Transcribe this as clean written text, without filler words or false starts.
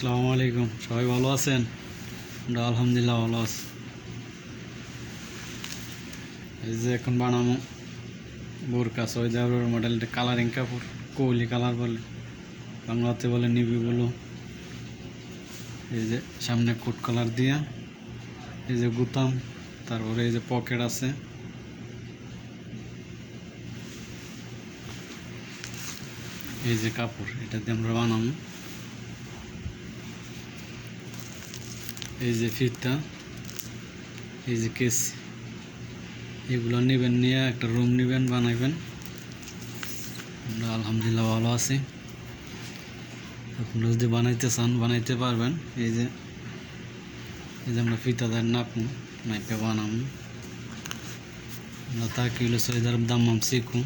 আসসালামু আলাইকুম। সবাই ভালো আছেন? আমরা আলহামদুলিল্লাহ ভালো আছি। এই যে এখন বানামো বোরকা সৌদি আরবের মডেলটা কালারিং কাপড়, কোহলি কালার বলে, বাংলাতে বলে নিবি ব্লু। এই যে সামনে কোট কালার দিয়া, এই যে গুতাম, তারপরে এই যে পকেট আছে, এই যে কাপড়, এটা দিয়ে আমরা বানাবো। এই যে ফিতা, এই যে কেস, এগুলো নেবেন, নিয়ে একটা রুম নেবেন, বানাইবেন। আমরা আলহামদুলিল্লাহ ভালো আছি। আপনারা যদি বানাইতে চান বানাইতে পারবেন। এই যে আমরা ফিতাদার নাইপে বানাবো। আমরা তাকে হইলো সৌদি আরব দাম্মাম শিখুন।